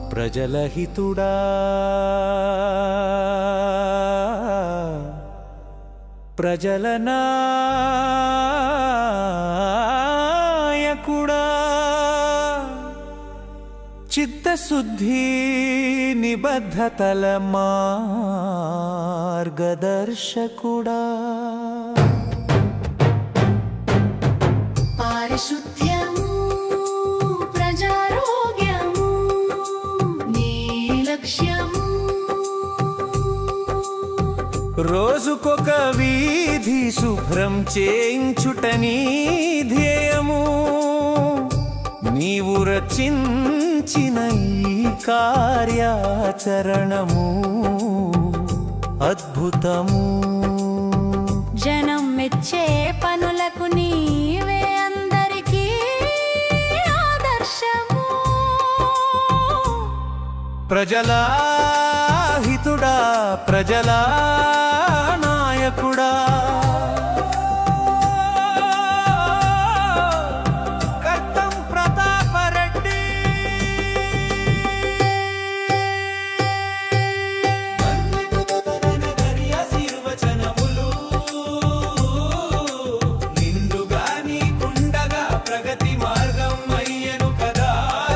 ప్రజలహితుడా ప్రజల నాయకుడా చిత్తశుద్ధి నిబద్ధతల మార్గదర్శకుడా పారిశుద్ధ్యము ప్రజారోగ్యము నీ లక్ష్యము రోజుకొక వీధి శుభ్రం చేయించుట నీ ధ్యేయము నీవు రచించిన ఈ కార్యాచరణము అద్భుతము జనం మెచ్చే పనులకు నీవే అందరికీ ఆదర్శము ప్రజల హితుడా ప్రజల నాయకుడా కట్టం ప్రతాపరెడ్డి ఆశీర్వచనములు నిండుగా నీకుండగా ప్రగతి మార్గం అయ్యను కదా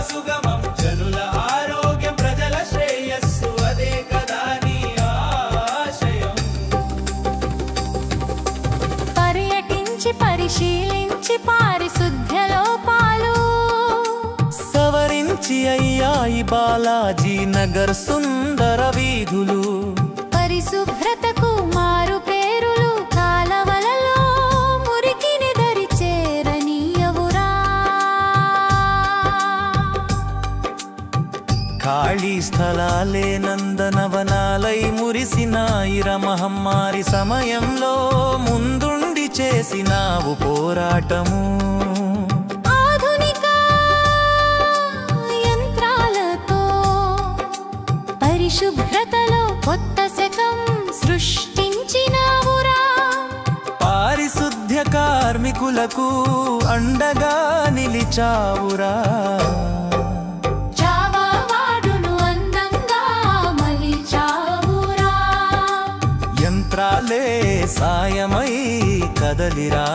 సుగమం జనుల ఆరోగ్యం ప్రజల శ్రేయస్సు అదే కదా నీ ఆశయం పర్యటించి పరిశీలించి పారిశుద్ధ్య లోపాలు సవరించి అయ్యాయి బాలాజీ నగర్ సుందర వీధులు పరిశుభ్రతకు మారు పేరులు కాలవలలో మురికిని దరి చేరనీయవురా ఖాళీ స్థలాలే నందనవనాలై మురిసినాయి మహమ్మారి సమయంలో ముందుండి చేసినావు పోరాటము ఆధునిక యంత్రాలతో పరిశుభ్రతలో కొత్త శకం సృష్టించినావురా పారిశుద్ధ్య కార్మికులకు అండగా నిలిచావురా జావా వాడును అందంగా మలిచావురా యంత్రాలే సాయమై కదలిరా